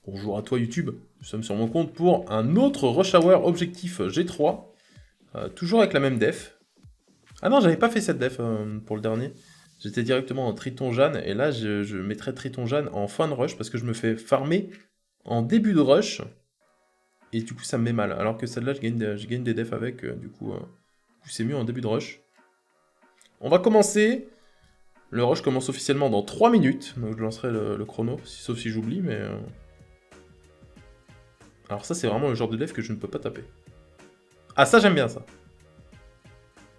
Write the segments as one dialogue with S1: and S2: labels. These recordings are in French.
S1: Bonjour à toi YouTube, nous sommes sur mon compte pour un autre Rush Hour objectif G3. Toujours avec la même def. Ah non, j'avais pas fait cette def pour le dernier. J'étais directement en Triton Jeanne et là je mettrai Triton Jeanne en fin de rush parce que je me fais farmer en début de rush. Et du coup ça me met mal. Alors que celle-là je gagne des defs avec, du coup c'est mieux en début de rush. On va commencer. Le rush commence officiellement dans 3 minutes. Donc je lancerai le chrono, sauf si j'oublie, mais... Alors ça c'est vraiment le genre de def que je ne peux pas taper. Ah ça j'aime bien ça.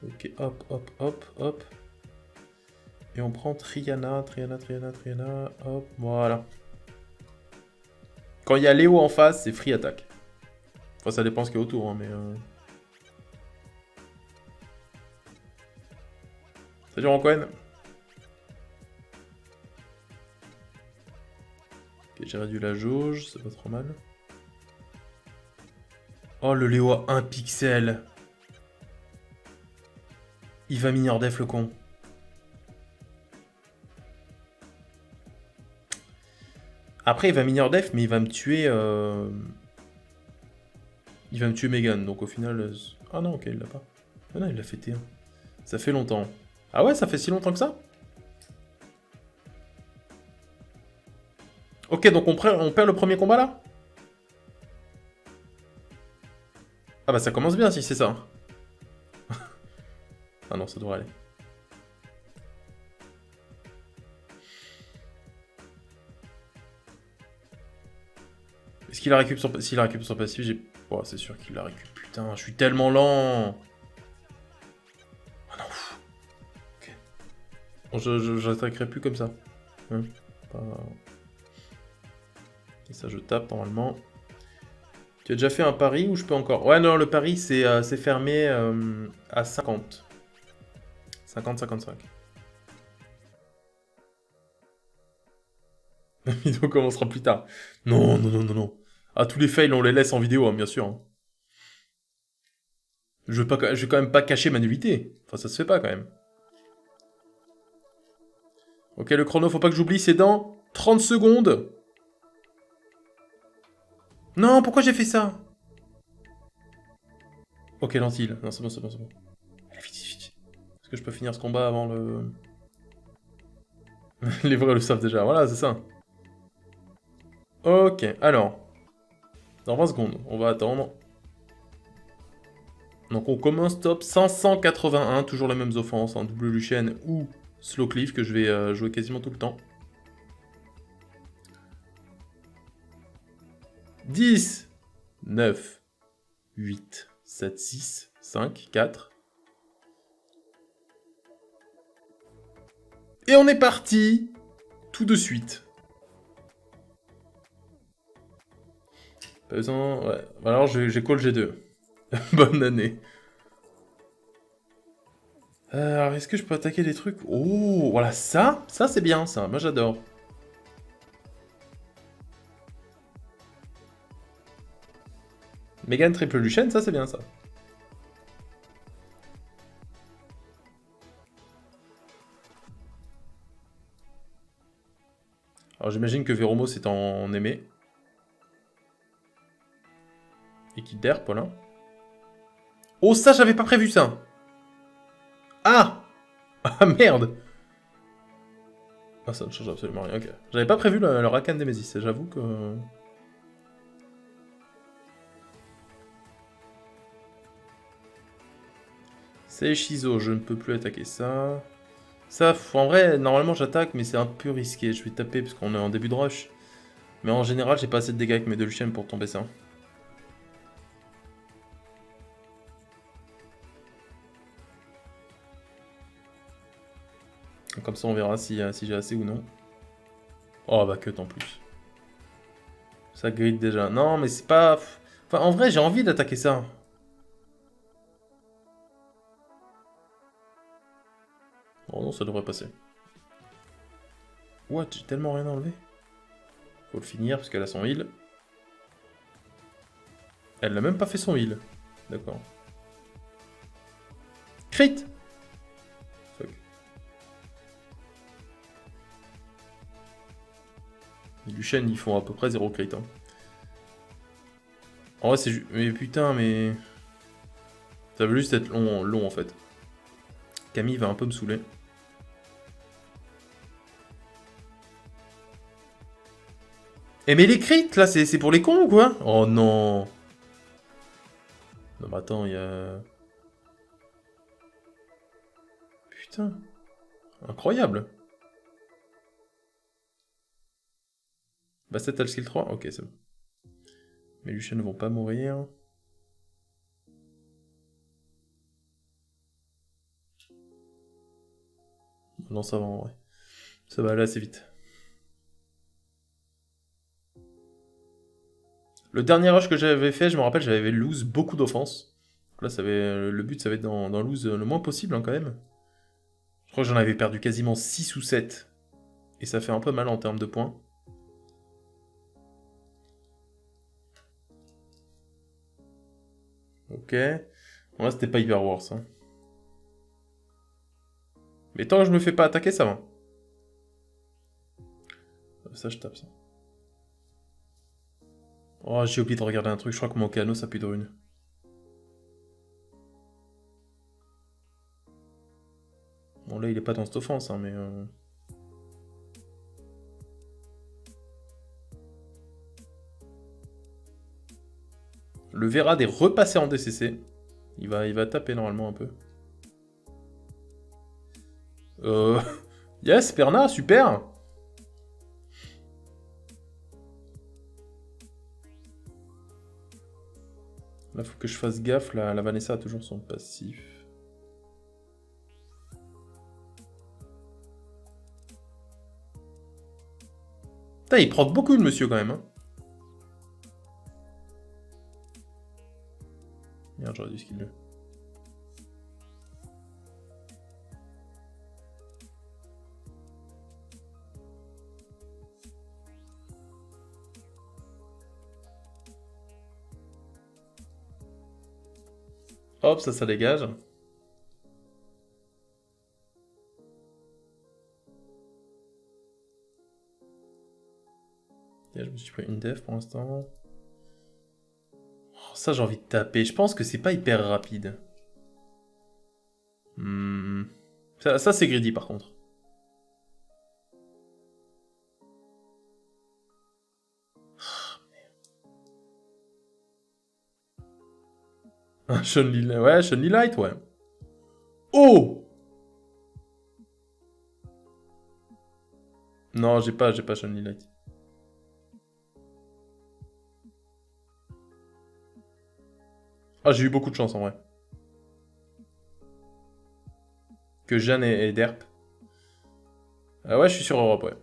S1: Ok, hop, hop, hop, hop. Et on prend Triana, hop, voilà. Quand il y a Léo en face, c'est free attack. Enfin, ça dépend ce qu'il y a autour, hein, mais... Salut Rancoen. Ok, j'ai réduit la jauge, c'est pas trop mal. Oh, le Léo a 1 pixel. Il va mineur def, le con. Après, il va mineur def, mais il va me tuer... Il va me tuer Megan, donc au final... Ah non, ok, il l'a pas. Ah non, il l'a fait T1. Ça fait longtemps. Ah ouais, ça fait si longtemps que ça? Ok, donc on perd le premier combat, là? Ah bah ça commence bien si c'est ça. Ah non, ça devrait aller. Est-ce qu'il a récup son... S'il a récup son passif, j'ai... Oh, c'est sûr qu'il l'a récup. Putain, je suis tellement lent. Ah non, pff. Ok. Bon, je n'attaquerai plus comme ça. Hein, pas... Et ça, je tape normalement. Tu as déjà fait un pari ou je peux encore... Ouais, non, le pari, c'est fermé à 50. 50-55. La vidéo commencera plus tard. Non, non, non, non, non. Ah, tous les fails, on les laisse en vidéo, hein, bien sûr. Hein. Je vais quand même pas cacher ma nullité. Enfin, ça se fait pas, quand même. Ok, le chrono, faut pas que j'oublie, c'est dans 30 secondes. Non, pourquoi j'ai fait ça? Ok, lentille. Non, c'est bon, c'est bon, c'est bon. Allez, vite, vite, vite. Est-ce que je peux finir ce combat avant le... Les vrais le savent déjà, voilà, c'est ça. Ok, alors. Dans 20 secondes, on va attendre. Donc on commence top 581, toujours les mêmes offenses, hein, double Lucienne ou Slow Cliff que je vais jouer quasiment tout le temps. 10, 9, 8, 7, 6, 5, 4. Et on est parti tout de suite. Pas besoin... Ouais. Alors j'ai call G2. Bonne année. Alors est-ce que je peux attaquer des trucs? Oh, voilà, ça c'est bien ça, moi j'adore. Megan triple Lucienne, ça c'est bien ça. Alors j'imagine que Véromo c'est en aimé. Et qui derp, voilà. Oh ça j'avais pas prévu ça. Ah. Ah merde. Ah ça ne change absolument rien, ok. J'avais pas prévu le Rakan Nemesis, j'avoue que... C'est Shizo, je ne peux plus attaquer ça. Ça, en vrai, normalement j'attaque, mais c'est un peu risqué. Je vais taper parce qu'on est en début de rush. Mais en général, j'ai pas assez de dégâts avec mes deux Luciennes pour tomber ça. Comme ça, on verra si j'ai assez ou non. Oh, bah, cut en plus. Ça grille déjà. Non, mais c'est pas... Enfin, en vrai, j'ai envie d'attaquer ça. Oh non, ça devrait passer. What? J'ai tellement rien enlevé. Faut le finir parce qu'elle a son heal. Elle n'a même pas fait son heal. D'accord. Crit! Fuck. Les Luchen, ils font à peu près 0 crit. Hein. En vrai, c'est juste... Mais putain, mais... Ça veut juste être long en fait. Camille va un peu me saouler. Eh mais les crits, là, c'est pour les cons ou quoi? Oh non. Non mais attends, il y a... Putain. Incroyable. Bastet a le skill 3? Ok, c'est bon. Mais Luchen ne vont pas mourir. Non, ça va en vrai. Ça va aller assez vite. Le dernier rush que j'avais fait, je me rappelle, j'avais lose beaucoup d'offense. Là, le but, ça va être d'en lose le moins possible, hein, quand même. Je crois que j'en avais perdu quasiment 6 ou 7. Et ça fait un peu mal en termes de points. Ok. Bon, là, c'était pas hyper worse. Hein. Mais tant que je me fais pas attaquer, ça va. Ça, je tape ça. Oh, j'ai oublié de regarder un truc. Je crois que mon Kano, ça pue de rune. Bon, là, il est pas dans cette offense, hein, mais... Le Verad est repassé en DCC. Il va taper normalement un peu. Yes, Perna, super. Là, faut que je fasse gaffe. La Vanessa a toujours son passif. Putain, il proc beaucoup le monsieur quand même. Hein. Merde, j'aurais dû skill 2. Hop, ça dégage. Et je me suis pris une def pour l'instant. Oh, ça, j'ai envie de taper. Je pense que c'est pas hyper rapide. Ça c'est greedy par contre. Chun-Li, ouais, Chun-Li Light, ouais. Oh! Non, j'ai pas Chun-Li Light. Ah, j'ai eu beaucoup de chance en vrai. Que Jeanne et Derp. Ouais, je suis sur Europe, ouais.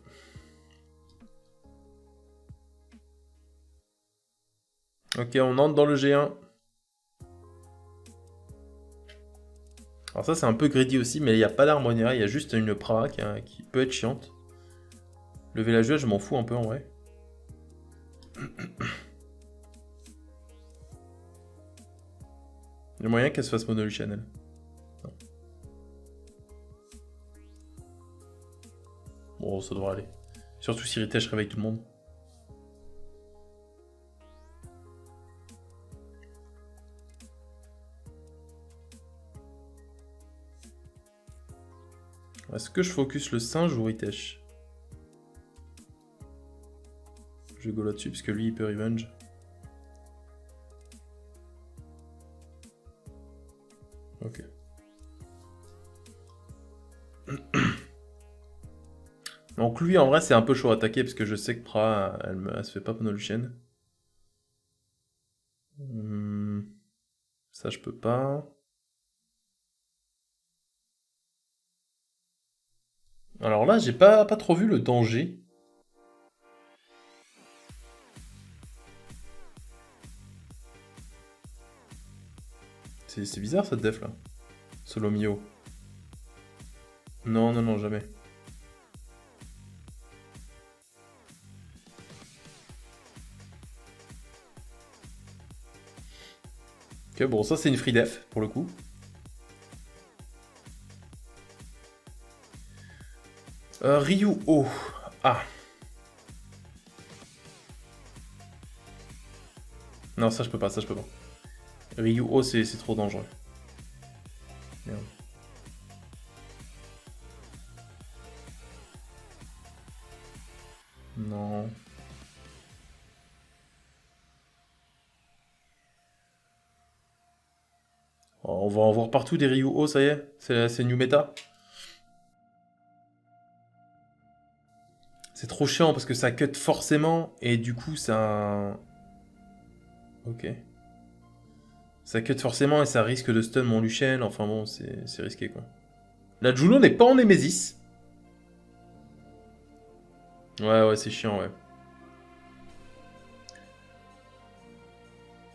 S1: Ok, on entre dans le G1. Alors ça, c'est un peu greedy aussi, mais il n'y a pas d'harmonia, il y a juste une pra qui peut être chiante. Le villageois, je m'en fous un peu en vrai. Il y a moyen qu'elle se fasse mono channel. Non. Bon, ça devrait aller. Surtout si Ritesh réveille tout le monde. Est-ce que je focus le singe ou Ritesh? Je vais go là-dessus parce que lui il peut revenge. Ok. Donc lui en vrai c'est un peu chaud à attaquer parce que je sais que Pra elle se fait pas Ponoluchen. Ça je peux pas. Alors là j'ai pas trop vu le danger. C'est bizarre cette def là. Solo Mio. Non, non, non, jamais. Ok, bon, ça c'est une free def pour le coup. Ryu O. Ah. Non, ça je peux pas, ça je peux pas. Ryu O, c'est trop dangereux. Merde. Non. Oh, on va en voir partout des Ryu O, ça y est. C'est new meta. C'est trop chiant parce que ça cut forcément et du coup ça... Ok. Ça cut forcément et ça risque de stun mon Luciel. Enfin bon, c'est risqué quoi. La Juno n'est pas en Nemesis. Ouais, c'est chiant, ouais.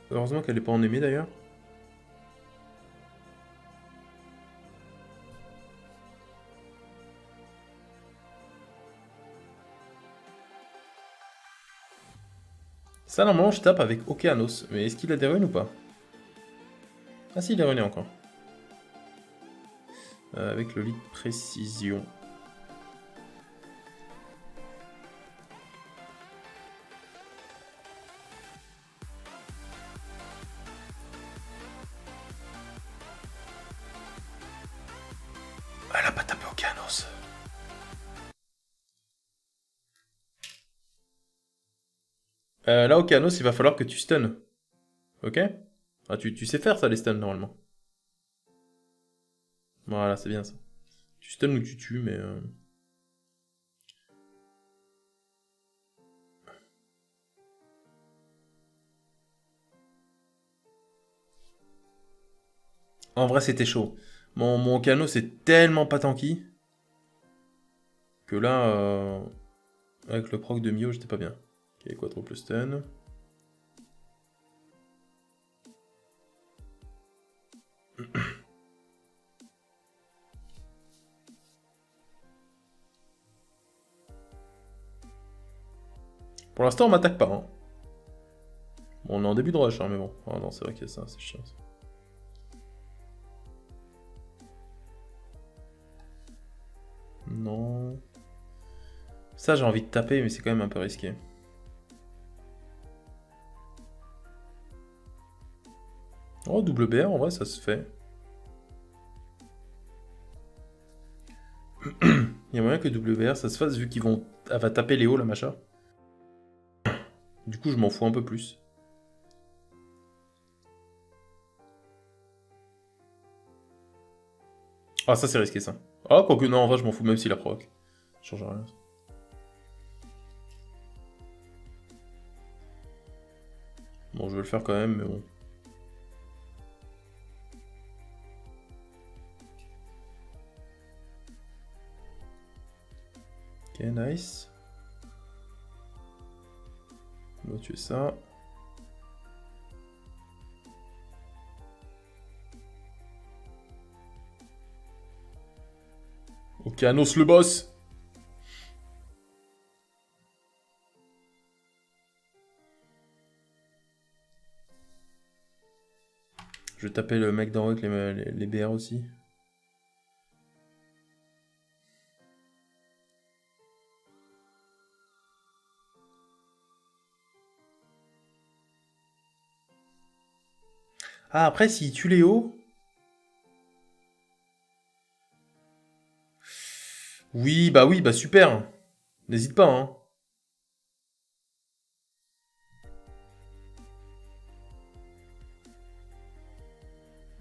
S1: Heureusement qu'elle est pas en aimée d'ailleurs. Ça, normalement, je tape avec Okeanos. Mais est-ce qu'il a des runes ou pas? Ah si, il est runé encore. Avec le lit de précision. Elle a pas tapé Okeanos. Là, Okeanos, il va falloir que tu stun. Ok? Ah, tu sais faire ça, les stuns, normalement. Voilà, c'est bien ça. Tu stun ou tu tues, mais... En vrai, c'était chaud. Mon Okeanos, c'est tellement pas tanky que là, avec le proc de Mio, j'étais pas bien. Ok, quadruple stun. Pour l'instant, on m'attaque pas. Hein. Bon, on est en début de rush, hein, mais bon. Oh non, c'est vrai qu'il y a ça, c'est chiant. Ça. Non. Ça, j'ai envie de taper, mais c'est quand même un peu risqué. Oh, double BR, en vrai, ça se fait. Il y a moyen que WR ça se fasse vu elle va taper Léo, la Macha. Du coup, je m'en fous un peu plus. Ah, ça, c'est risqué, ça. Ah, quoique, non, en vrai, je m'en fous même s'il la provoque. Ça change rien. Bon, je vais le faire quand même, mais bon. Ok, nice. On va tuer ça. Ok, annonce le boss. Je vais taper le mec d'en haut avec les BR aussi. Ah, après, s'il tue Léo... oui, bah super. N'hésite pas, hein.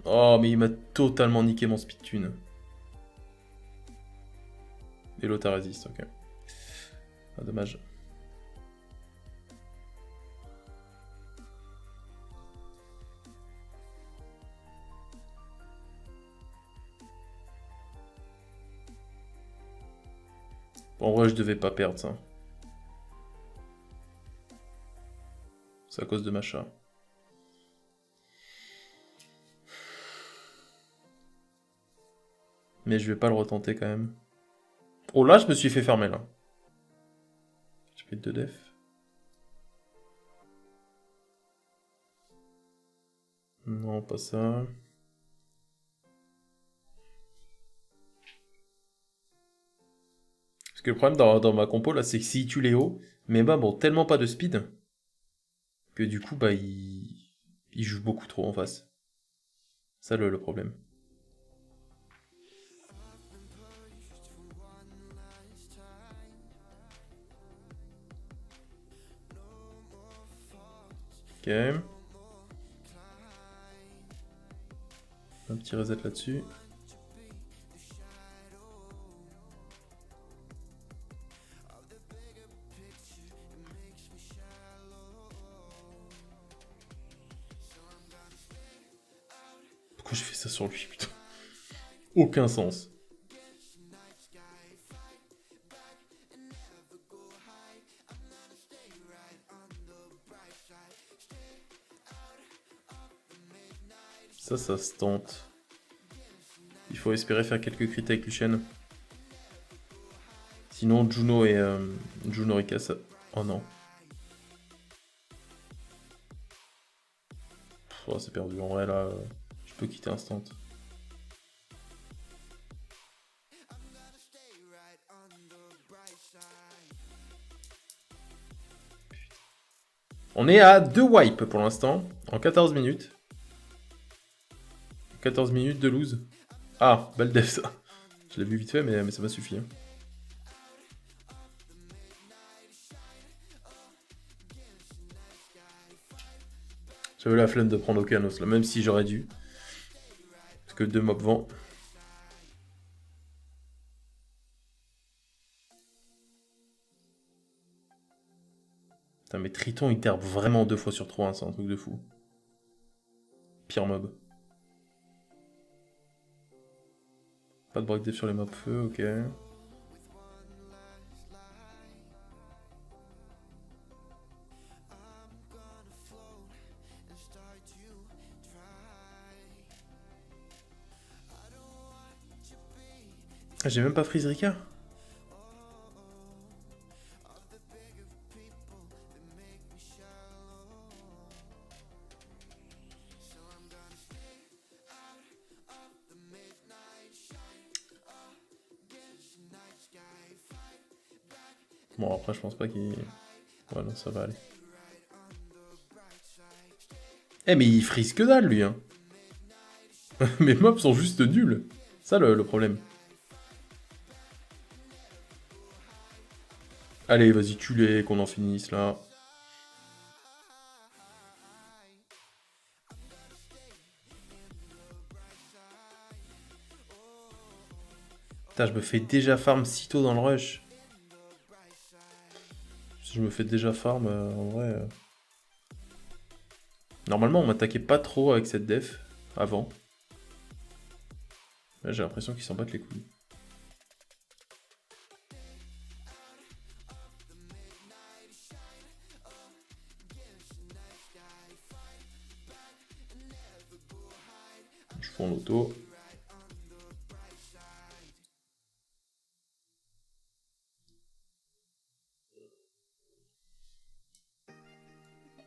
S1: Oh, mais il m'a totalement niqué mon speed tune. Et l'autre résiste, ok. Ah, dommage. En vrai, je devais pas perdre ça. C'est à cause de Macha. Mais je vais pas le retenter quand même. Oh là, je me suis fait fermer là. J'ai pris 2 def. Non, pas ça. Parce que le problème dans ma compo là, c'est que s'il tue Léo, mais bah bon, tellement pas de speed que du coup, bah, il joue beaucoup trop en face. Ça, le problème. Ok. Un petit reset là-dessus. Pourquoi j'ai fait ça sur lui, putain? Aucun sens. Ça se tente. Il faut espérer faire quelques crits avec Lucian. Sinon, Juno et Juno Rika, ça... Oh non. Oh, c'est perdu. En vrai, là, je peux quitter instant. On est à 2 wipes pour l'instant, en 14 minutes. 14 minutes de lose. Ah, belle def ça. Je l'ai vu vite fait, mais ça m'a suffi. Hein. J'avais la flemme de prendre Okanos là, même si j'aurais dû. Parce que 2 mobs vent. Putain, mais Triton il terbe vraiment 2 fois sur 3, hein, c'est un truc de fou. Pire mob. Pas de break def sur les mobs feu, ok. Ah, j'ai même pas freeze Rika. Bon, après, je pense pas qu'il... Ouais, non, ça va aller. Eh, mais il freeze que dalle, lui, hein. Mes mobs sont juste nuls. Ça, le problème. Allez, vas-y, tue-les, qu'on en finisse, là. Putain, je me fais déjà farm si tôt dans le rush. Si je me fais déjà farm, en vrai... Normalement, on m'attaquait pas trop avec cette def, avant. Là, j'ai l'impression qu'ils s'en battent les couilles. Je fous en auto.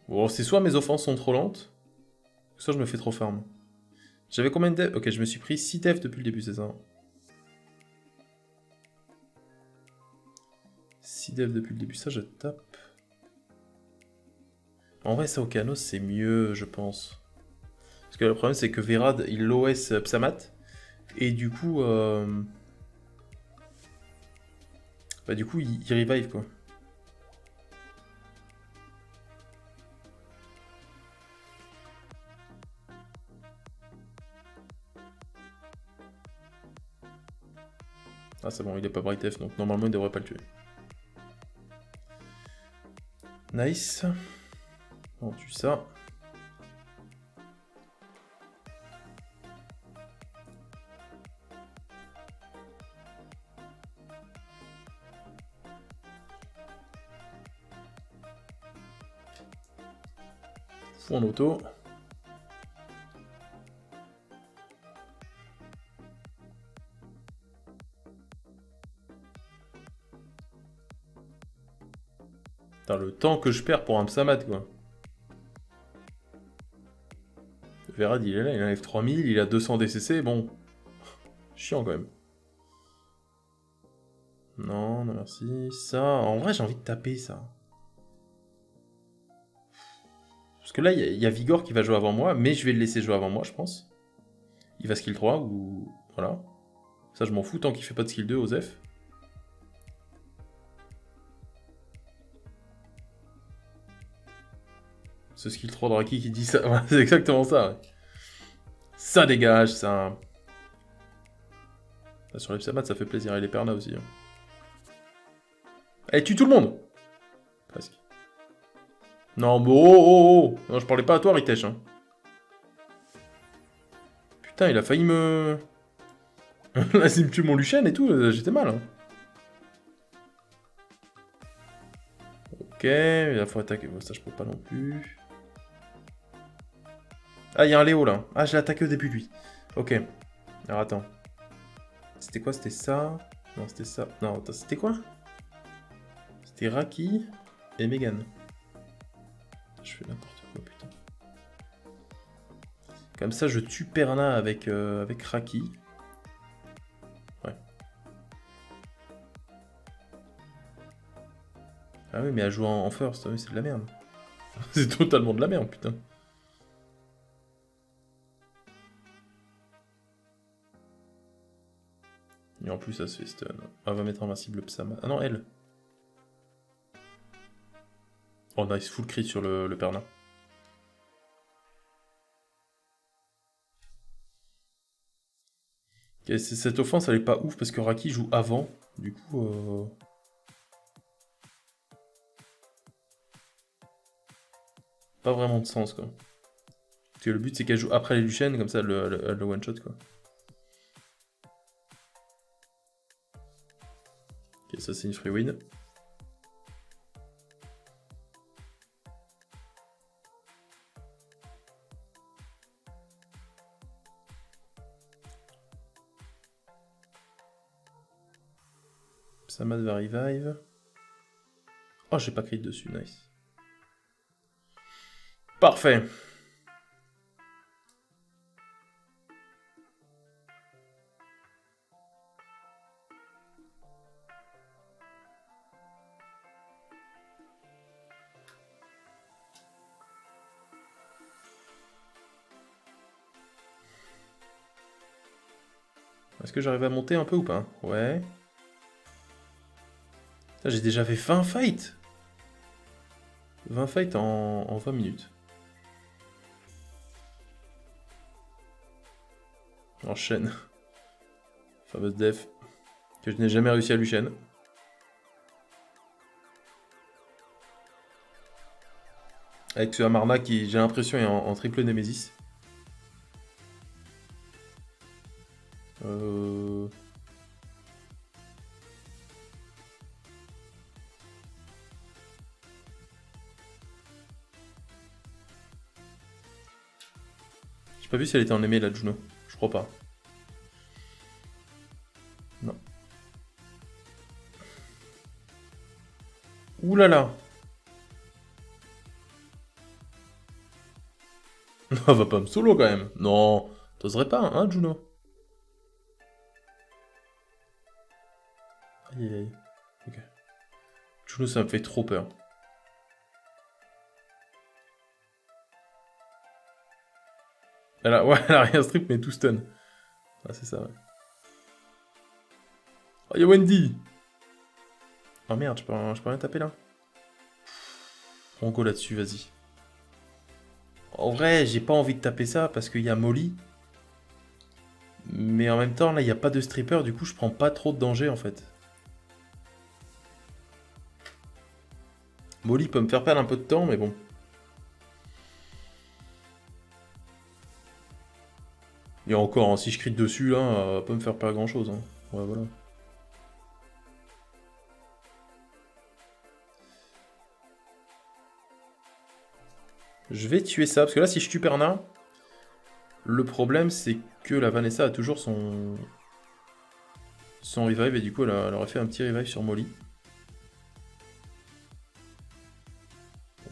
S1: Bon, c'est soit mes offenses sont trop lentes, soit je me fais trop farm. J'avais combien de def? Ok, je me suis pris 6 def depuis le début, c'est ça? 6 def depuis le début, ça je tape. En vrai, ça Okanos c'est mieux, je pense. Parce que le problème c'est que Verad il l'OS Psamat. Et du coup, bah du coup il revive quoi. Ah c'est bon, il est pas bright F, donc normalement il devrait pas le tuer. Nice. On tue ça. Fou en auto. Putain, le temps que je perds pour un Psamat quoi. Verad il est là, il enlève 3000, il a 200 DCC, bon. Chiant quand même. Non, non merci. Ça, en vrai j'ai envie de taper ça. Parce que là, il y a Vigor qui va jouer avant moi, mais je vais le laisser jouer avant moi, je pense. Il va skill 3 ou... Voilà. Ça, je m'en fous tant qu'il fait pas de skill 2, Osef. Ce skill 3 de Raki qui dit ça. Ouais, c'est exactement ça. Ouais. Ça dégage, ça. Là, sur les Psamat, ça fait plaisir. Et les Perna aussi. Hein. Allez, tue tout le monde. Presque. Non, mais oh. Non, je parlais pas à toi, Ritesh. Hein. Putain, il a failli me... Là, s'il me tue mon Lucian et tout, j'étais mal. Hein. Ok, il faut attaquer. Bon, ça, je peux pas non plus. Ah, il y a un Léo, là. Ah, je l'ai attaqué au début, lui. Ok. Alors, attends. C'était quoi? C'était ça? Non, c'était ça. Non, attends, c'était quoi? C'était Raki et Megan. Je fais n'importe quoi, putain. Comme ça, je tue Perna avec Raki. Ouais. Ah oui, mais à jouer en first, oui, c'est de la merde. C'est totalement de la merde, putain. Et en plus, ça se fait stun. Elle va mettre invincible Psama. Ah non, elle. Oh, nice, full crit sur le Perna. Okay, cette offense, elle est pas ouf parce que Raki joue avant. Du coup... Pas vraiment de sens, quoi. Parce que le but, c'est qu'elle joue après les Luciennes, comme ça, elle le one-shot, quoi. Ok, ça, c'est une free win. Samad va revive. Oh, j'ai pas crit dessus, nice. Parfait. Est-ce que j'arrive à monter un peu ou pas? Ouais. J'ai déjà fait 20 fights. 20 fights en 20 minutes. Enchaîne. Fameuse def. Que je n'ai jamais réussi à lui chaîne. Avec ce Amarna qui, j'ai l'impression, est en triple Nemesis. J'ai pas vu si elle était en aimé la Juno. Je crois pas. Non. Ouh là là. Non, va pas me solo quand même. Non, t'oserais pas, hein, Juno? Aïe aïe aïe. Ok. Juno, ça me fait trop peur. Ouais, elle a rien strip, mais tout stun. Ah, c'est ça, ouais. Oh, y'a Wendy! Oh merde, je peux rien taper là? On go là-dessus, vas-y. En vrai, j'ai pas envie de taper ça parce qu'il y a Molly. Mais en même temps, là, il n'y a pas de stripper, du coup, je prends pas trop de danger en fait. Molly peut me faire perdre un peu de temps, mais bon. Et encore, hein, si je crie dessus, là, va pas me faire perdre grand chose. Hein. Ouais, voilà. Je vais tuer ça, parce que là, si je tue Perna, le problème, c'est que la Vanessa a toujours son revive, et du coup, elle aurait fait un petit revive sur Molly.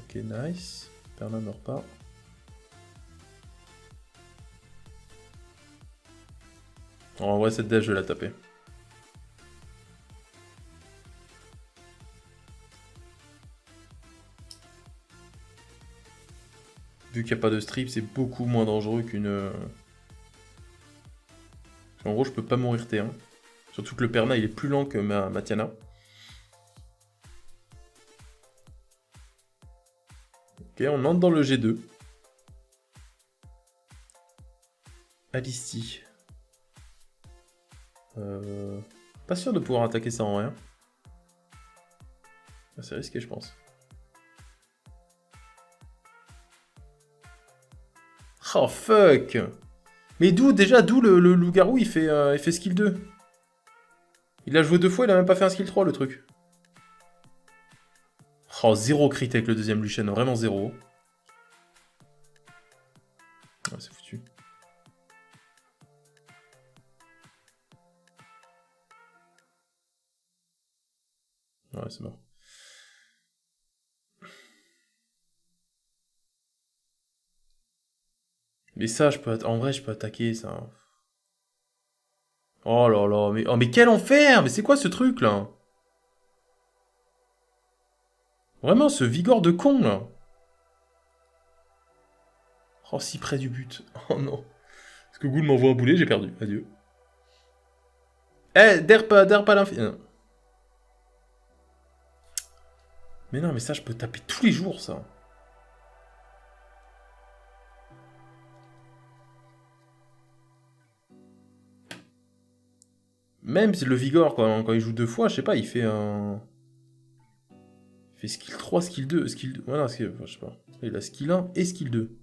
S1: Ok, nice. Perna meurt pas. En vrai, cette dev, je vais la taper. Vu qu'il n'y a pas de strip, c'est beaucoup moins dangereux qu'une... En gros, je peux pas mourir T1. Surtout que le Perna, il est plus lent que ma Tiana. Ok, on entre dans le G2. Alisty. Pas sûr de pouvoir attaquer ça en rien. C'est risqué, je pense. Oh fuck! Mais d'où le loup-garou il fait skill 2? Il a joué 2 fois, il a même pas fait un skill 3 le truc. Oh, 0 crit avec le deuxième Lucian, vraiment 0. Ah, c'est foutu. Ouais, c'est mort. Mais ça, en vrai, je peux attaquer ça. Oh là là, mais, oh, mais quel enfer! Mais c'est quoi ce truc là? Vraiment, ce Vigor de con là. Oh, si près du but. Oh non. Est-ce que Ghoul m'envoie un boulet? J'ai perdu. Adieu. Eh, derp à l'infini. Mais non, mais ça, je peux taper tous les jours, ça. Même le Vigor, quand il joue 2 fois, je sais pas, il fait un... Il fait skill 3, skill 2, skill 2... Voilà, je sais pas. Il a skill 1 et skill 2.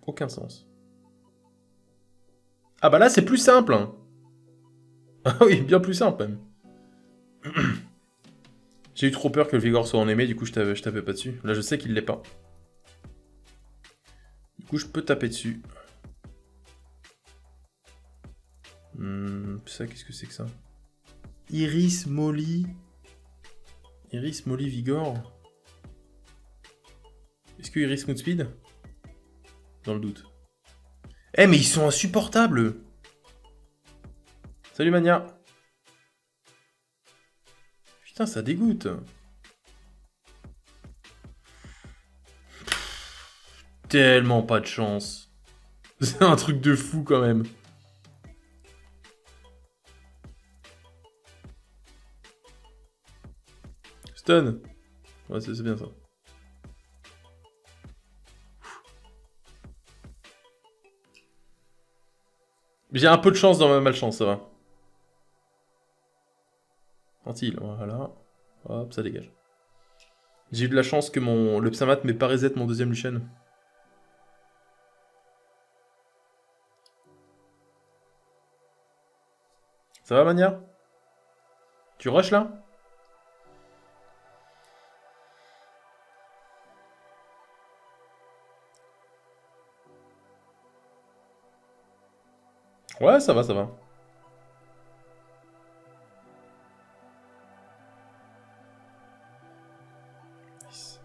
S1: Aucun sens. Ah bah là, c'est plus simple, hein. Ah oui, bien plus simple, même. J'ai eu trop peur que le Vigor soit en aimé, du coup, je tapais pas dessus. Là, je sais qu'il l'est pas. Du coup, je peux taper dessus. Ça, qu'est-ce que c'est que ça? Iris, Molly... Iris, Molly, Vigor. Est-ce que Iris Speed? Dans le doute. Eh, mais ils sont insupportables! Salut Mania! Putain, ça dégoûte! Tellement pas de chance. C'est un truc de fou quand même. Stun. Ouais, c'est bien ça. J'ai un peu de chance dans ma malchance, ça va. Tranquille, voilà. Hop, ça dégage. J'ai eu de la chance que le Psamat m'ait pas reset mon deuxième Lucian. Ça va, Mania? Tu rush là? Ouais, ça va, ça va. Nice.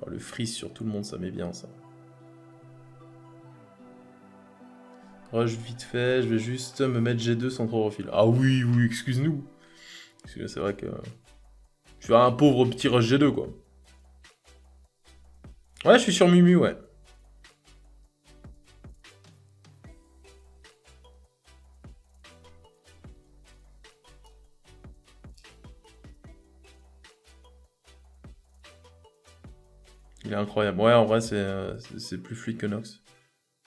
S1: Oh, le freeze sur tout le monde, ça met bien, ça. Rush vite fait, je vais juste me mettre G2 sans trop refil. Ah oui, oui, excuse-nous. Parce que c'est vrai que... Je suis un pauvre petit rush G2, quoi. Ouais, je suis sur Mumu, ouais. Il est incroyable. Ouais, en vrai, c'est plus fluide que Nox.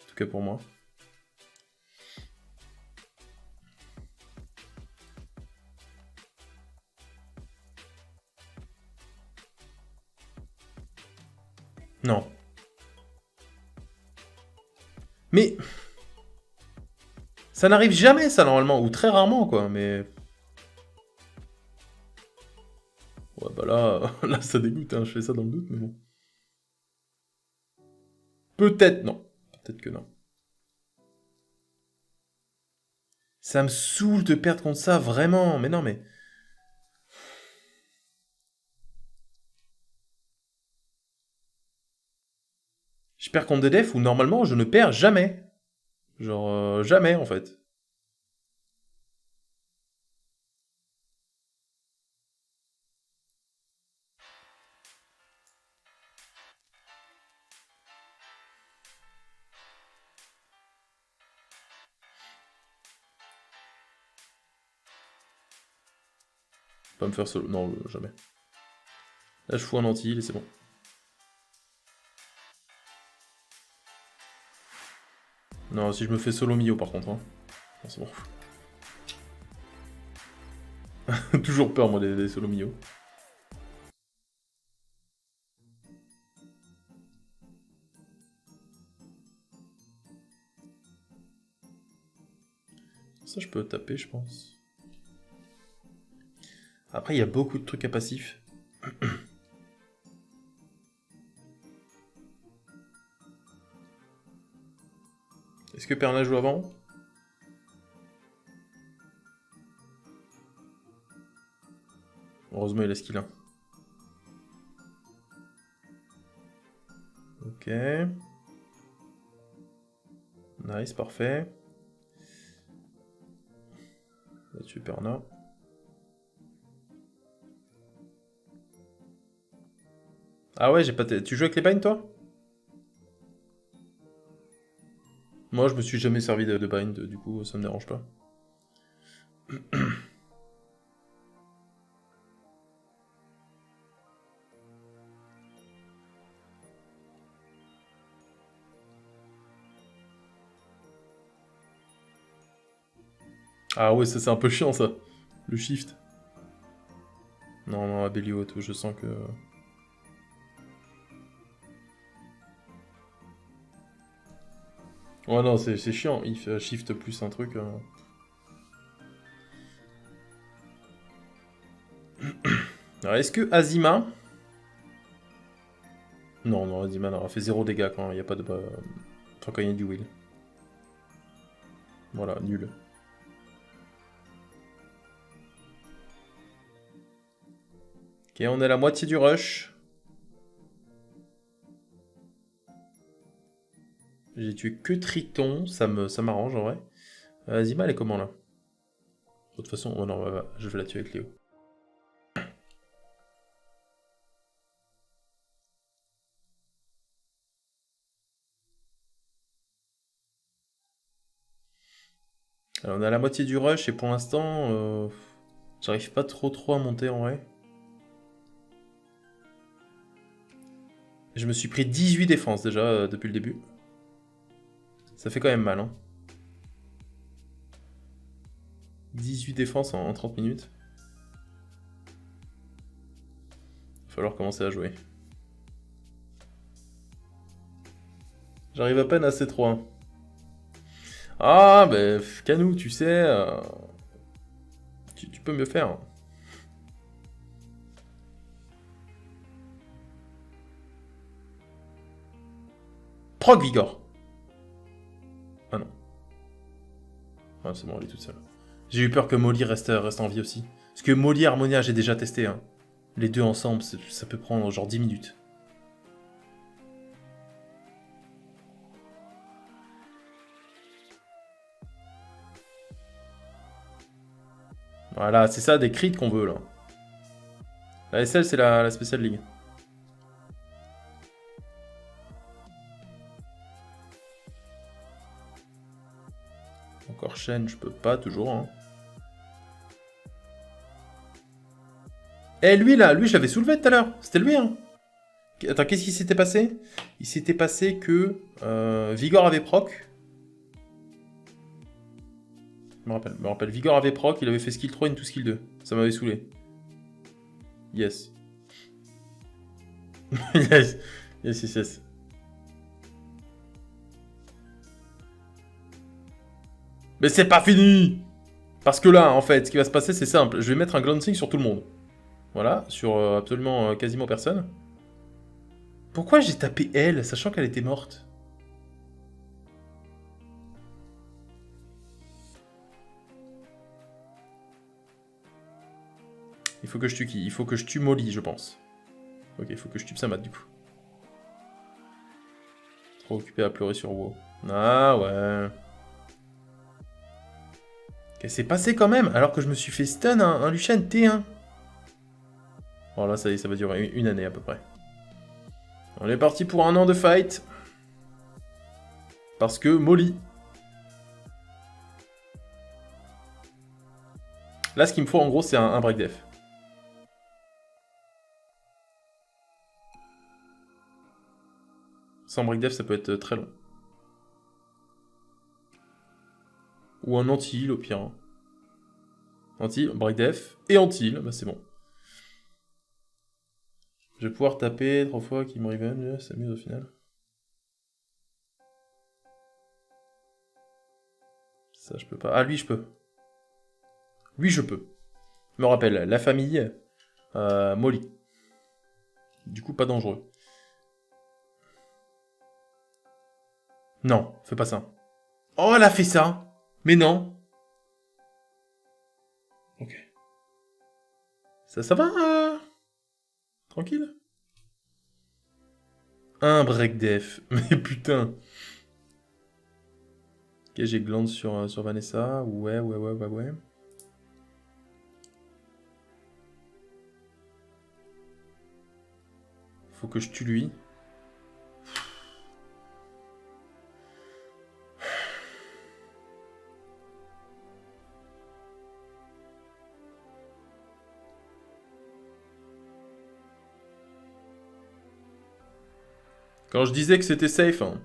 S1: En tout cas pour moi. Non. Mais... Ça n'arrive jamais, ça, normalement. Ou très rarement, quoi. Mais... Ouais, bah là, là ça dégoûte, hein. Je fais ça dans le doute, mais bon. Peut-être non. Peut-être que non. Ça me saoule de perdre contre ça, vraiment. Mais non, mais... Je perds contre des defs où normalement je ne perds jamais. Genre, jamais en fait. Pas me faire solo. Non, jamais. Là, je fous un anti, et c'est bon. Non, si je me fais solo Mio par contre. Hein. Non, c'est bon. Toujours peur, moi, des solo Mio. Ça, je peux taper, je pense. Après, il y a beaucoup de trucs à passif. Est-ce que Perna joue avant? Heureusement, il a skill 1. Ok. Nice, parfait. On va tuer Perna. Ah ouais, j'ai pas... Tu joues avec les binds, toi? Moi, je me suis jamais servi de bind, du coup, ça me dérange pas. Ah ouais, ça c'est un peu chiant, ça. Le shift. Non, non, Abelio, je sens que... Ouais, non, c'est chiant. Il fait shift plus un truc. Alors, est-ce que Azima... Non, non, Azima aura fait 0 dégâts quand il n'y a pas de... Enfin, quand il y a du will. Voilà, nul. Ok, on est à la moitié du rush. J'ai tué que Triton, ça m'arrange en vrai. Azima, elle est comment là? De toute façon, oh non, je vais la tuer avec Léo. Alors, on est à la moitié du rush et pour l'instant, j'arrive pas trop à monter en vrai. Je me suis pris 18 défenses déjà depuis le début. Ça fait quand même mal, hein. 18 défenses en 30 minutes. Il va falloir commencer à jouer. J'arrive à peine à C3. Ah, bah, Canou, tu sais... tu peux mieux faire. Proc Vigor. Ah non. Ah, c'est bon, elle est toute seule. J'ai eu peur que Molly reste en vie aussi. Parce que Molly et Harmonia, j'ai déjà testé. Hein. Les deux ensemble, ça peut prendre genre 10 minutes. Voilà, c'est ça, des crits qu'on veut, là. La SL, c'est la Special League. Encore chaîne, je peux pas, toujours. Hein. Eh, lui, là, lui, je l'avais soulevé tout à l'heure. C'était lui, hein. Attends, qu'est-ce qui s'était passé? Il s'était passé que Vigor avait proc. Je me rappelle. Vigor avait proc, il avait fait skill 3 into skill 2. Ça m'avait saoulé. Yes. Yes. Yes, yes, yes. Mais c'est pas fini! Parce que là, en fait, ce qui va se passer, c'est simple. Je vais mettre un glancing sur tout le monde. Voilà, sur absolument quasiment personne. Pourquoi j'ai tapé elle, sachant qu'elle était morte? Il faut que je tue qui? Il faut que je tue Molly, je pense. Ok, il faut que je tue Samad, du coup. Trop occupé à pleurer sur WoW. Ah ouais. Qu'est-ce qui s'est passé quand même, alors que je me suis fait stun un Lucian T1. Bon là, ça y est, ça va durer une année à peu près. On est parti pour un an de fight. Parce que Molly. Là, ce qu'il me faut, en gros, c'est un break def. Sans break def, ça peut être très long. Ou un anti-heal au pire. Hein. Anti, break def et anti-heal, bah c'est bon. Je vais pouvoir taper 3 fois qui me revenge, c'est mieux au final. Ça, je peux pas. Ah, lui, je peux. Lui, je peux. Je me rappelle, la famille, Molly. Du coup, pas dangereux. Non, fais pas ça. Oh, elle a fait ça. Mais non. Ok. Ça va tranquille. Un break def. Mais putain. Ok, j'ai glande sur Vanessa. Ouais. Faut que je tue lui. Quand je disais que c'était safe, hein.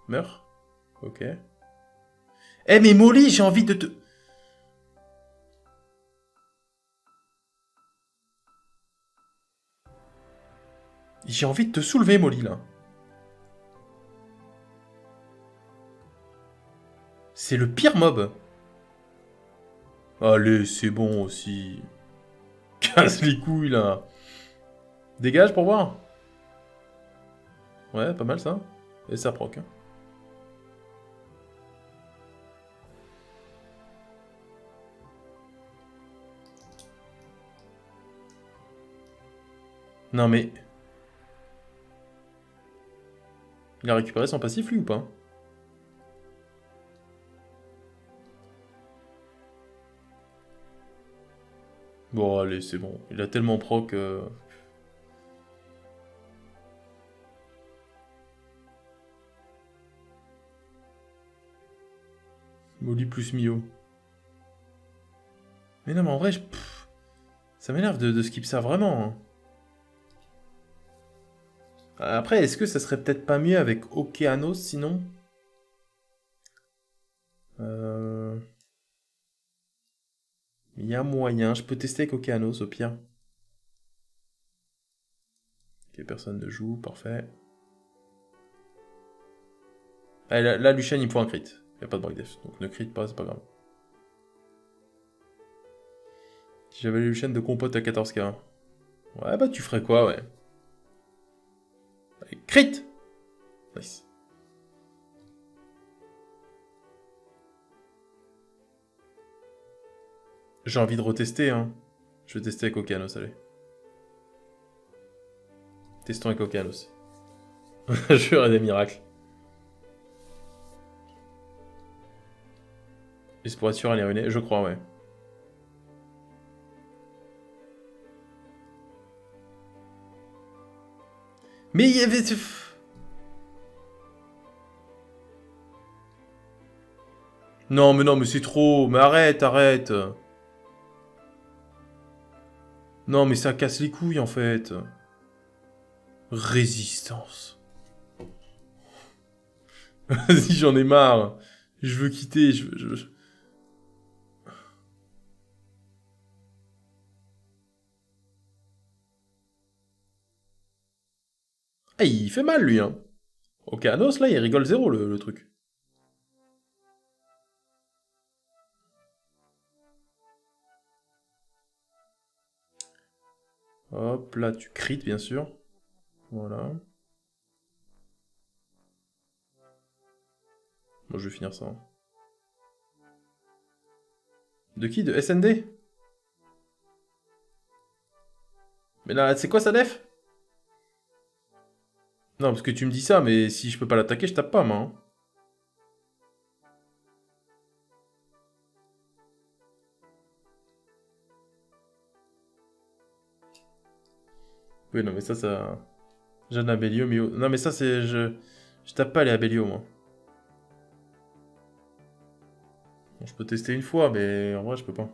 S1: Meurs. Ok. Eh mais Molly, j'ai envie de te... J'ai envie de te soulever, Molly, là. C'est le pire mob. Allez, c'est bon aussi. Casse les couilles, là. Dégage pour voir. Ouais, pas mal, ça. Et ça proc, hein. Non, mais... Il a récupéré son passif, lui, ou pas? Bon, allez, c'est bon. Il a tellement proc... Molly plus Mio. Mais non, mais en vrai, ça m'énerve de skip ça, vraiment. Hein. Après, est-ce que ça serait peut-être pas mieux avec Okeanos, sinon Il y a moyen. Je peux tester avec Okeanos, au pire. Ok, personne ne joue, parfait. Allez, là, Lucien, il me faut un crit. Il n'y a pas de break def, donc ne crit pas, c'est pas grave. Si j'avais Lucien de compote à 14k. Ouais, bah tu ferais quoi, ouais. Allez, crit. Nice. J'ai envie de retester, hein. Je vais tester avec Okeanos, allez. Testons avec Okeanos. Je ferai des miracles. Juste pour être sûr, elle est ruinée, je crois, ouais. Mais il y avait... Non, mais c'est trop. Mais arrête. Non, mais ça casse les couilles, en fait. Résistance. Vas-y, j'en ai marre. Je veux quitter, Ah, il fait mal, lui, hein. Okeanos, là, il rigole zéro, le truc. Hop, là, tu crites, bien sûr. Voilà. Moi, je vais finir ça. Hein. De qui? De SND? Mais là, c'est quoi sa def? Non, parce que tu me dis ça, mais si je peux pas l'attaquer, je tape pas, moi. Hein. Oui, non, mais ça... Jeanne Abellio, mais... Non, mais ça, c'est... Je tape pas les Abellio, moi. Bon, je peux tester une fois, mais en vrai, je peux pas.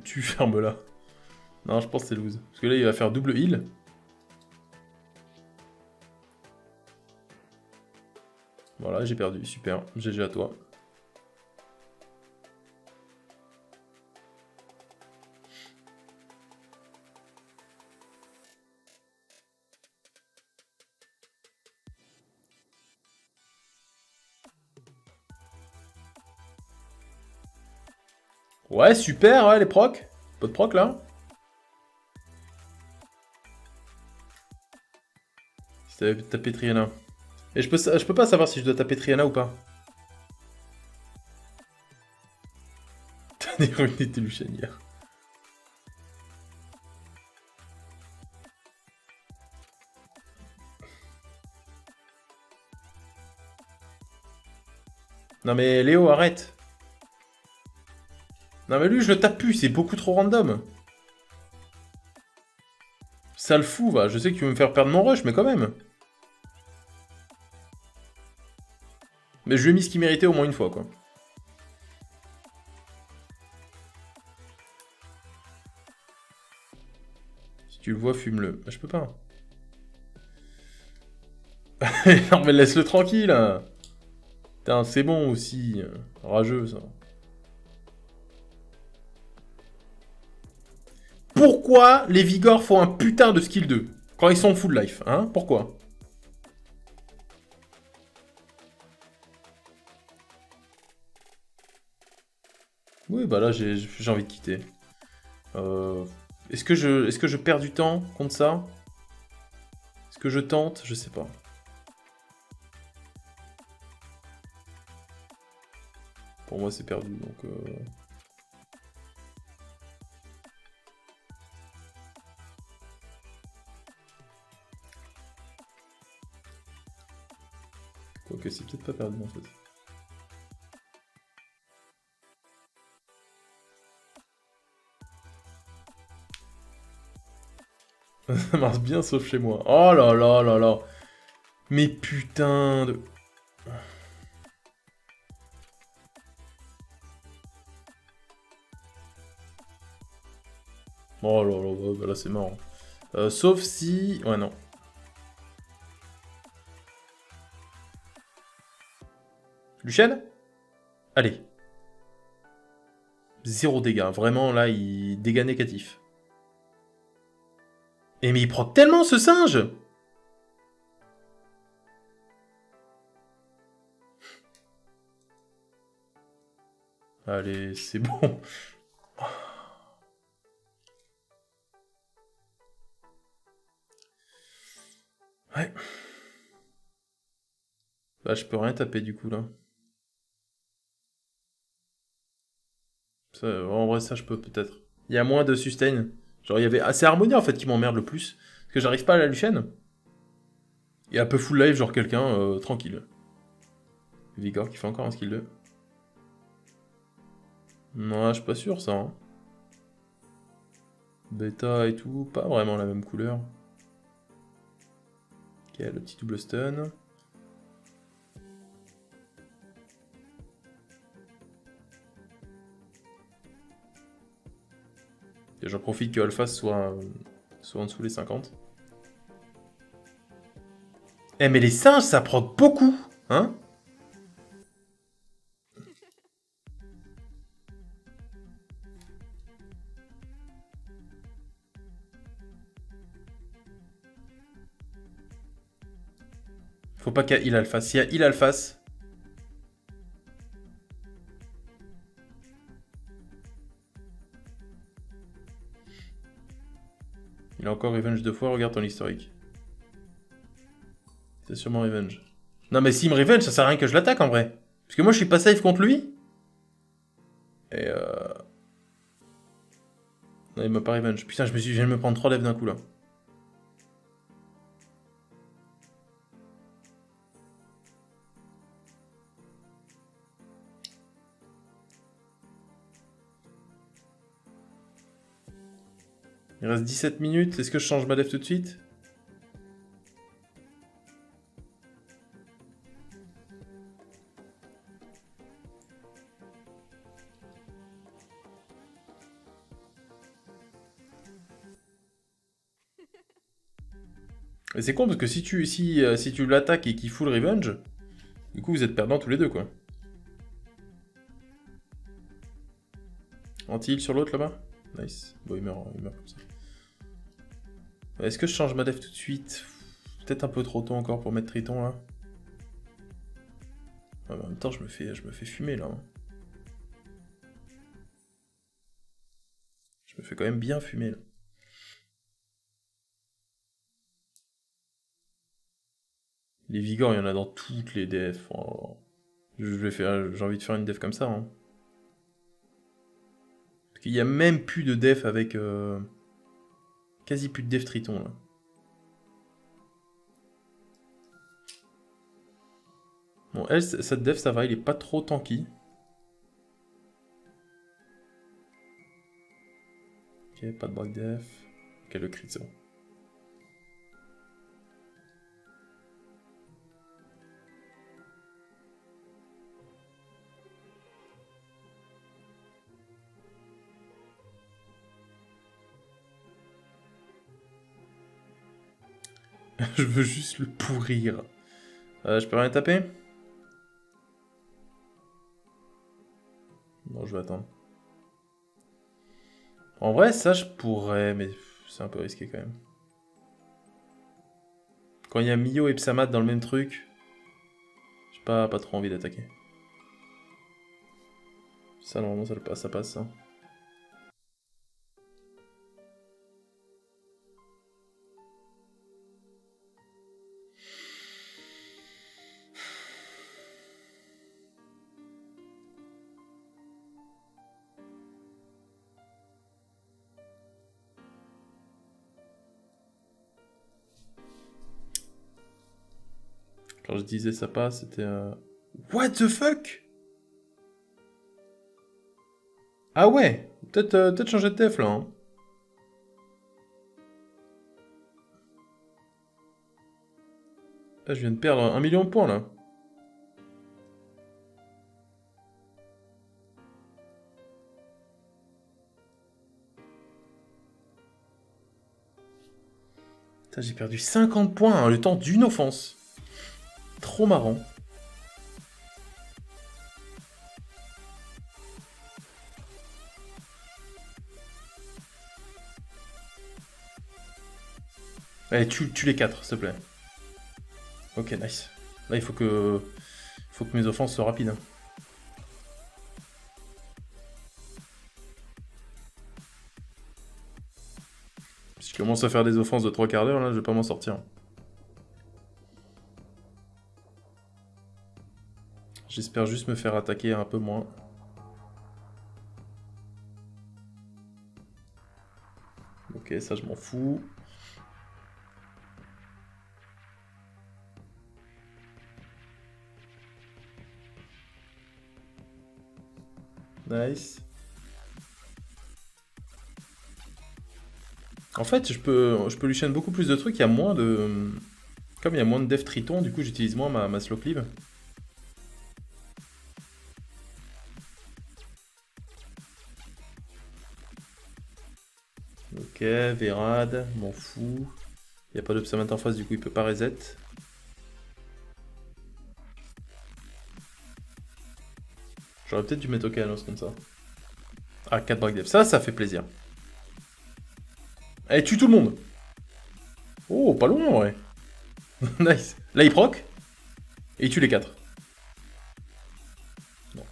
S1: le tue, ferme-la. Non, je pense que c'est lose. Parce que là, il va faire double heal. Voilà, j'ai perdu. Super. GG à toi. Ouais, super, ouais, les procs. Pas de proc, là. Si t'avais tapé Triana. Et je peux pas savoir si je dois taper Triana ou pas. T'as déruiné tes Lucian hier. Non mais Léo, arrête. Non mais lui, je le tape plus, c'est beaucoup trop random. Ça le fout, va. Je sais que tu veux me faire perdre mon rush, mais quand même. Mais je lui ai mis ce qu'il méritait au moins une fois, quoi. Si tu le vois, fume-le. Bah, je peux pas. Non mais laisse-le tranquille. Putain, c'est bon aussi. Rageux, ça. Pourquoi les Vigor font un putain de skill 2 quand ils sont full life, hein? Pourquoi? Oui, bah là, j'ai envie de quitter. Est-ce que je perds du temps contre ça? Est-ce que je tente? Je sais pas. Pour moi, c'est perdu, donc... Quoique, c'est peut-être pas perdu, en fait. Ça marche bien, sauf chez moi. Oh là là là là. Mais putain de... Oh là là, bah là c'est marrant. Sauf si... Ouais, non. Lucienne? Allez. Zéro dégâts. Vraiment, là, il... Dégâts négatifs. Et mais il proc tellement, ce singe! Allez, c'est bon. Ouais. Bah, je peux rien taper, du coup, là. Ça, en vrai, ça, je peux, peut-être. Il y a moins de sustain. Genre, il y avait... Ah, c'est Harmonia, en fait, qui m'emmerde le plus. Parce que j'arrive pas à la Lucienne. Et un peu full life, genre quelqu'un, tranquille. Vigor qui fait encore un skill 2. Non, je suis pas sûr, ça. Hein. Bêta et tout, pas vraiment la même couleur. Ok, le petit double stun. Et j'en profite que Alpha soit en dessous les 50. Eh mais les singes, ça proc beaucoup, hein? Faut pas qu'il y ait heal alpha. S'il y a heal alpha, il a encore revenge 2 fois, regarde ton historique. C'est sûrement revenge. Non mais s'il me revenge, ça sert à rien que je l'attaque en vrai. Parce que moi je suis pas safe contre lui. Et non, il m'a pas revenge. Putain, je viens de me prendre 3 lèvres d'un coup là. Il reste 17 minutes, est-ce que je change ma dev tout de suite? Et c'est con parce que si tu l'attaques et qu'il full revenge, du coup vous êtes perdants tous les deux quoi. Anti-heal sur l'autre là-bas. Nice. Bon, il meurt comme ça. Est-ce que je change ma def tout de suite? Peut-être un peu trop tôt encore pour mettre Triton là. Ouais, en même temps, je me fais fumer là. Je me fais quand même bien fumer là. Les vigors, il y en a dans toutes les defs. Oh. J'ai envie de faire une def comme ça. Hein. Parce qu'il n'y a même plus de def avec... quasi plus de def Triton là. Bon, elle, cette def, ça va, il est pas trop tanky. Ok, pas de break def. Ok, le crit, c'est bon. Je veux juste le pourrir. Je peux rien taper? Non, je vais attendre. En vrai, ça, je pourrais, mais c'est un peu risqué quand même. Quand il y a Mio et Psamat dans le même truc, j'ai pas trop envie d'attaquer. Ça, normalement, ça passe, ça. Quand je disais ça passe, c'était... What the fuck? Ah ouais, peut-être changer de def là. Hein. Là, je viens de perdre 1 million de points là. J'ai perdu 50 points hein, le temps d'une offense. Trop marrant. Allez, tue les 4, s'il te plaît. Ok, nice. Là, il faut que mes offenses soient rapides. Hein. Si je commence à faire des offenses de 3 quarts d'heure, là, je vais pas m'en sortir. J'espère juste me faire attaquer un peu moins. Ok, ça je m'en fous. Nice. En fait, je peux lui chaîner beaucoup plus de trucs, il y a moins de... Comme il y a moins de def triton, du coup j'utilise moins ma slow cleave. Ok, Vérad, m'en fous. Il n'y a pas d'observant en face, du coup il peut pas reset. J'aurais peut-être dû mettre OK annonce comme ça. Ah, 4 break def. Ça fait plaisir. Allez, tue tout le monde. Oh, pas loin, ouais. Nice. Là, il proc. Et il tue les 4. Bon.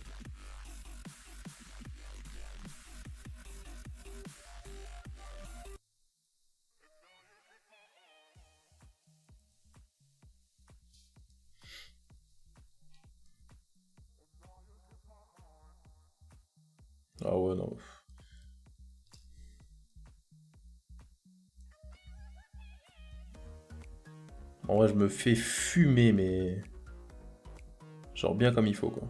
S1: Ah ouais, non. En vrai, je me fais fumer, mais... Genre bien comme il faut, quoi.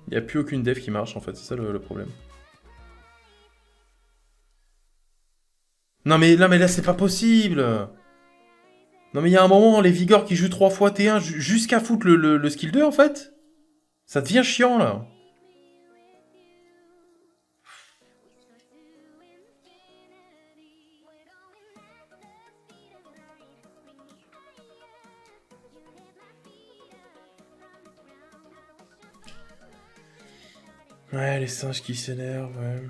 S1: Il n'y a plus aucune def qui marche, en fait. C'est ça le problème. Non, mais là, c'est pas possible. Non, mais il y a un moment, les Vigors qui jouent 3 fois T1 jusqu'à foutre le skill 2, en fait. Ça devient chiant, là. Ouais, les singes qui s'énervent, ouais.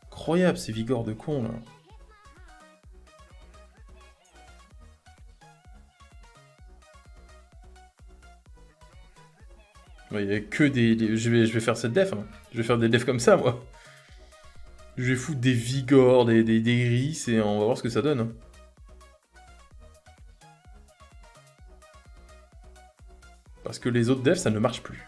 S1: Incroyable, ces vigors de con, là. Il y a que des... Je vais faire cette def, hein. Je vais faire des defs comme ça, moi. Je vais foutre des vigors, des gris, et on va voir ce que ça donne. Hein. Parce que les autres defs, ça ne marche plus.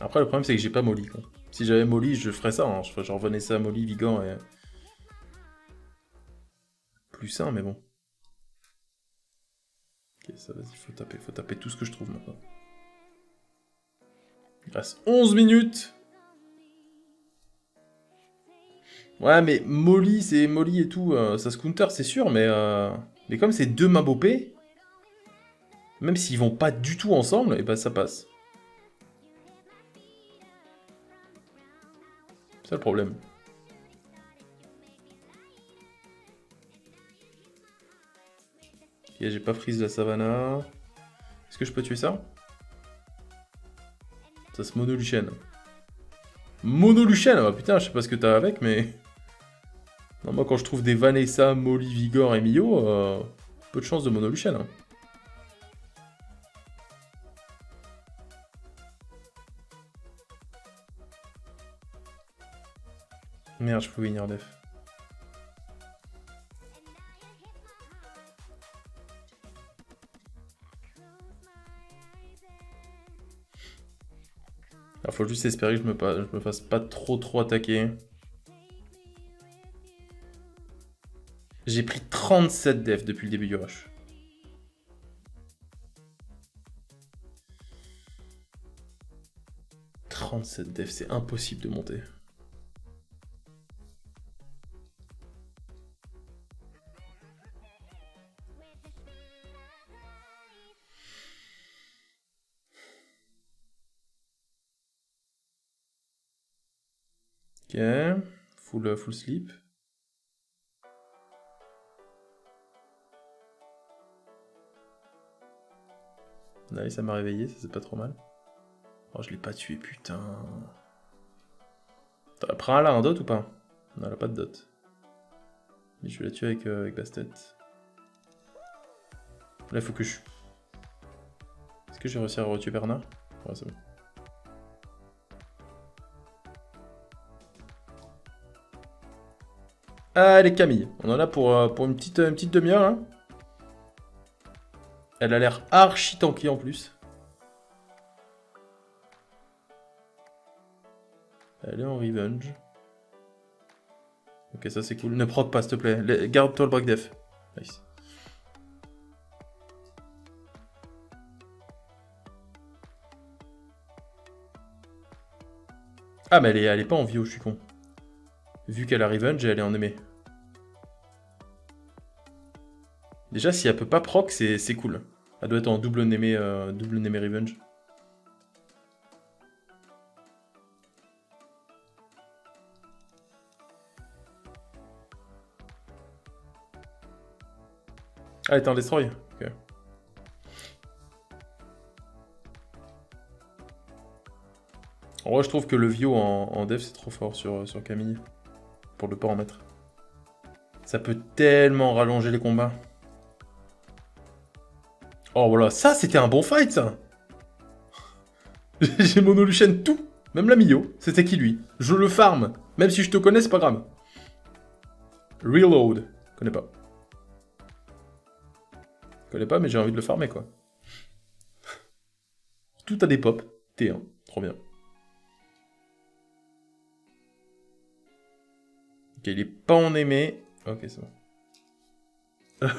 S1: Après, le problème, c'est que j'ai pas Molly, quoi. Si j'avais Molly, je ferais ça. Hein. Je revenais ça à Molly, Vigor et... Plus sain, mais bon. Ok, ça, vas-y, faut taper tout ce que je trouve maintenant. Il reste 11 minutes. Ouais, mais Molly, c'est Molly et tout, ça se counter, c'est sûr, mais comme c'est deux Mabopé, même s'ils vont pas du tout ensemble, et bah ça passe. C'est le problème. Ok, j'ai pas freeze la savannah. Est-ce que je peux tuer ça? Ça se monoluchen. Monoluchen. Ah putain, je sais pas ce que t'as avec, mais... Non, moi quand je trouve des Vanessa, Molly, Vigor et Mio, peu de chance de monoluchen. Hein. Merde, je peux venir def. Alors faut juste espérer que je me fasse pas trop attaquer. J'ai pris 37 def depuis le début du rush. « 37 def, c'est impossible de monter. Ok, full sleep. Allez, ça m'a réveillé, ça c'est pas trop mal. Oh, je l'ai pas tué, putain. Prends là un dot ou pas? Non, elle a pas de dot. Mais je vais la tuer avec Bastet. Là, il faut que je... Est-ce que j'ai réussi à retuer Bernard? Ouais, c'est bon. Allez, Camille. On en a pour une petite demi-heure, hein. Elle a l'air archi tanky en plus. Elle est en revenge. Ok, ça c'est cool. Ne proc pas, s'il te plaît. Garde-toi le break def. Nice. Ah, mais elle est pas en VO, je suis con. Vu qu'elle a revenge, elle est en aimé. Déjà, si elle peut pas proc, c'est cool. Elle doit être en double aimé revenge. Ah, elle est en destroy. Ok. En vrai, je trouve que le Vio en dev, c'est trop fort sur Camille. Pour ne pas en mettre. Ça peut tellement rallonger les combats. Oh voilà, ça c'était un bon fight ça. J'ai monoluchen tout. Même la Mio, c'était qui lui? Je le farm. Même si je te connais, c'est pas grave. Reload. Connais pas. Connais pas, mais j'ai envie de le farmer quoi. Tout a des pop. T1. Trop bien. Ok, il est pas en aimé. Ok, c'est bon.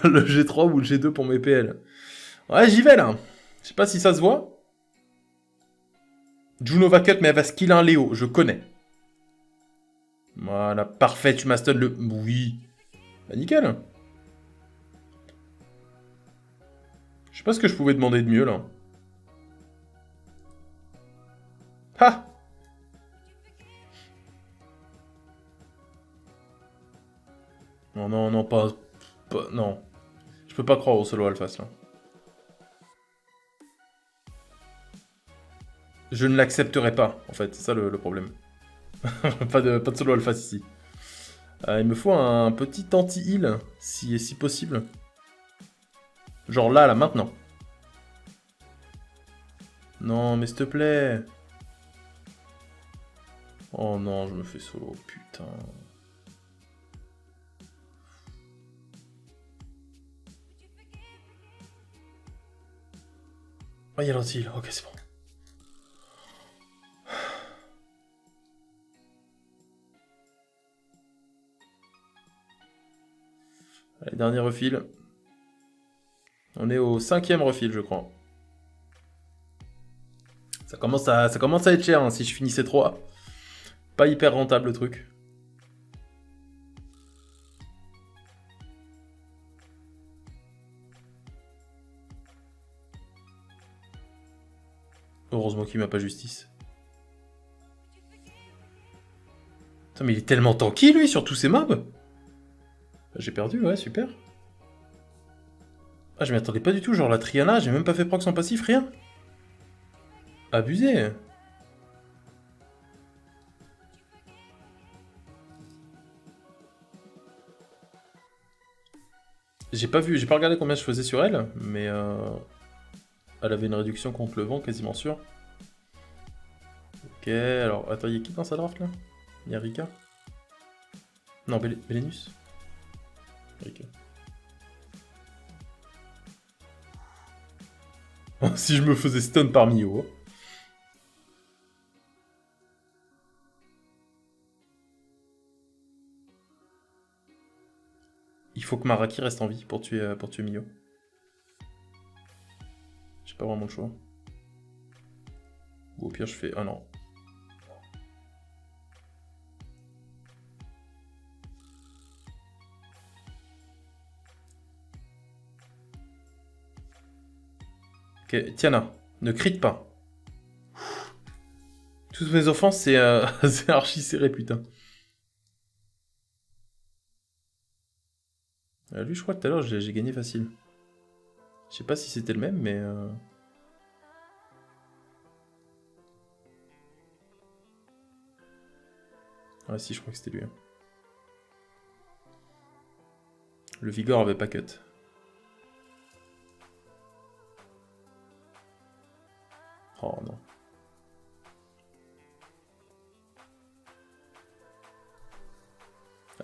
S1: Le G3 ou le G2 pour mes PL. Ouais, j'y vais là. Je sais pas si ça se voit. Juno va cut, mais elle va skill un Léo. Je connais. Voilà, parfait. Tu m'as stun le... Oui. Bah nickel. Je sais pas ce que je pouvais demander de mieux là. Ha! Non, non, non, pas... Non. Je peux pas croire au solo Alphas, là. Je ne l'accepterai pas, en fait. C'est ça le problème. pas de solo Alphas ici. Il me faut un petit anti-heal, si possible. Genre là, maintenant. Non, mais s'il te plaît. Oh non, je me fais solo, putain. Oh, il y a l'anti-heal. Ok, c'est bon. Allez, dernier refil. On est au 5e refil, je crois. Ça commence à être cher, hein, si je finissais 3. Pas hyper rentable, le truc. Heureusement qu'il m'a pas justice. Putain, mais il est tellement tanky, lui, sur tous ces mobs. J'ai perdu, ouais, super. Ah, je m'y attendais pas du tout, genre la Triana, j'ai même pas fait proc sans passif, rien. Abusé. J'ai pas regardé combien je faisais sur elle, mais elle avait une réduction contre le vent, quasiment sûr. Ok, alors, attends, y'a qui dans sa draft, là? Y'a Rika? Non, Belenus? Rika. Si je me faisais stun par Mio. Il faut que Maraki reste en vie pour tuer Mio. J'ai pas vraiment le choix. Ou au pire, je fais... Ah non. Ok, Tiana, ne crie pas. Toutes mes offenses, c'est c'est archi serré, putain. Lui, je crois que tout à l'heure, j'ai gagné facile. Je sais pas si c'était le même, mais... Ah si, je crois que c'était lui. Hein. Le Vigor avait pas cut. Oh non.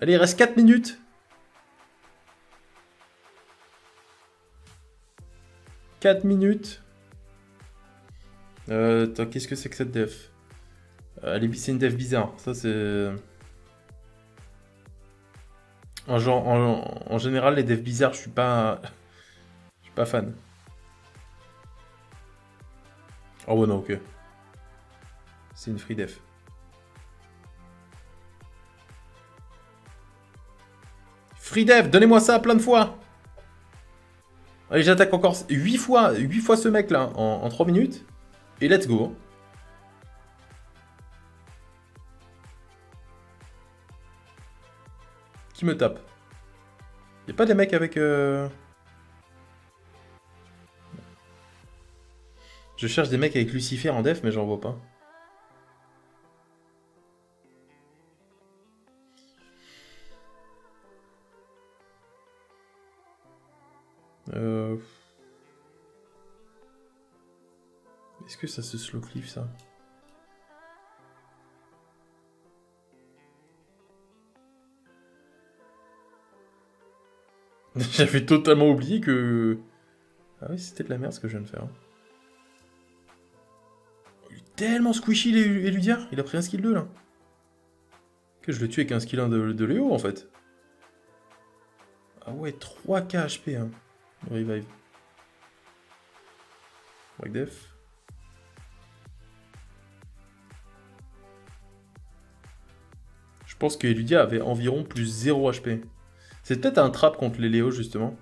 S1: Allez, il reste 4 minutes. 4 minutes. Qu'est-ce que c'est que cette def? C'est une def bizarre. Ça, c'est... En général, les devs bizarres, je suis pas fan. Oh ouais, non, ok. C'est une free def. Free def, donnez-moi ça plein de fois. Allez, j'attaque encore 8 fois ce mec là en 3 minutes. Et let's go. Qui me tape? Y'a pas des mecs avec... Je cherche des mecs avec Lucifer en def, mais j'en vois pas. Est-ce que ça se slow cliff ça? J'avais totalement oublié que... Ah oui, c'était de la merde ce que je viens de faire. Il est tellement squishy Eludia, il a pris un skill 2 là. Que je le tue avec un skill 1 de Léo en fait. Ah ouais, 3k HP hein. Revive. Break def. Je pense que Eludia avait environ plus 0 HP. C'est peut-être un trap contre les Léo justement.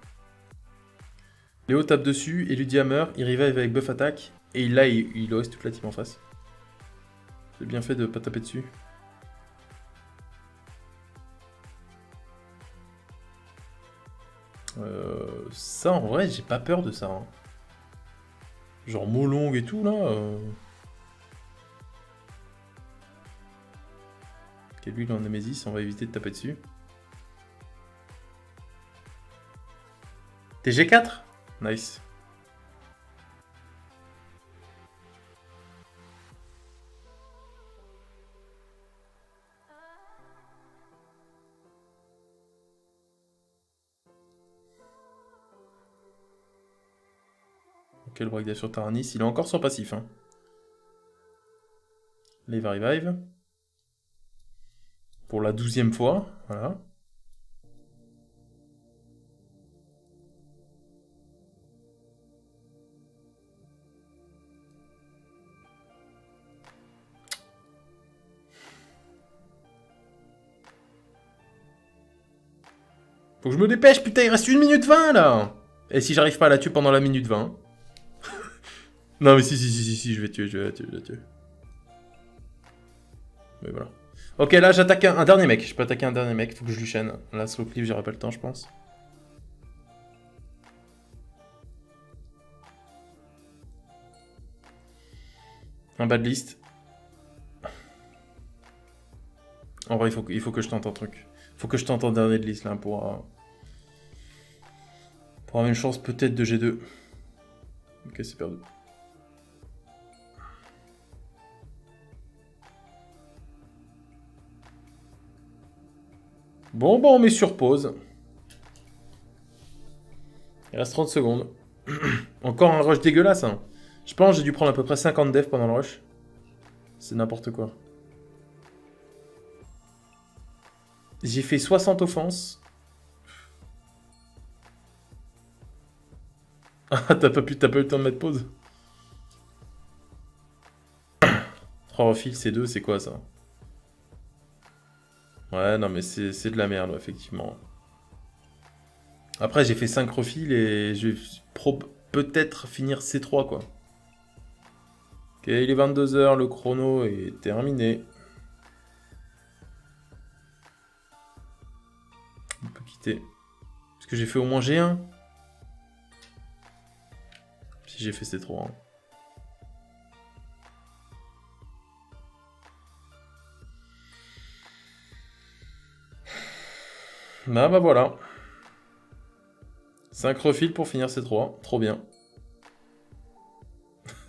S1: Léo tape dessus, Eludia meurt, il revive avec buff attaque, et là il OS toute la team en face. J'ai bien fait de pas taper dessus. Ça, en vrai, j'ai pas peur de ça. Hein. Genre Molong et tout, là. Ok, lui, il est en Némésis, on va éviter de taper dessus. TG4 Nice. Ok, le breakdash sur Taranis, il est encore sur passif. Hein. Là, il va revive. Pour la 12e fois, voilà. Faut que je me dépêche, putain, il reste 1 minute 20 là. Et si j'arrive pas à la tuer pendant la minute 20. Non mais si, je vais tuer, je vais tuer. Mais voilà. Ok, là j'attaque un dernier mec. Je peux attaquer un dernier mec, faut que je lui chaîne. Là, slow cliff, j'aurai pas le temps, je pense. Un bad list. En vrai, il faut que je tente un truc. Faut que je tente un dernier de liste là pour avoir une chance peut-être de G2. Ok, c'est perdu. Bon, on met sur pause. Il reste 30 secondes. Encore un rush dégueulasse. Hein. Je pense que j'ai dû prendre à peu près 50 def pendant le rush. C'est n'importe quoi. J'ai fait 60 offenses. Ah, t'as pas eu le temps de mettre pause. 3 refils, C2, c'est quoi ça? Ouais, non, mais c'est de la merde, effectivement. Après, j'ai fait 5 refils et je vais peut-être finir C3, quoi. Ok, il est 22h, le chrono est terminé. On peut quitter. Est-ce que j'ai fait au moins G1? Si j'ai fait C3. Hein. Bah voilà. 5 refils pour finir C3. Trop bien.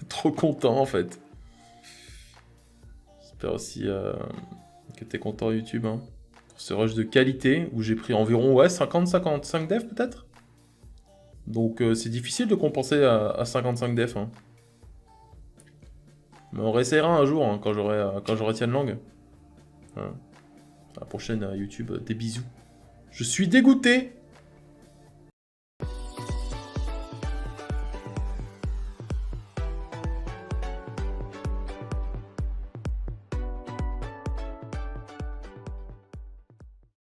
S1: Trop content en fait. J'espère aussi que t'es content YouTube. Hein. Pour ce rush de qualité où j'ai pris environ 50-55 def peut-être. Donc c'est difficile de compenser à 55 def. Hein. Mais on réessayera un jour hein, quand j'aurai Tianlang. Voilà. À la prochaine YouTube, des bisous. Je suis dégoûté.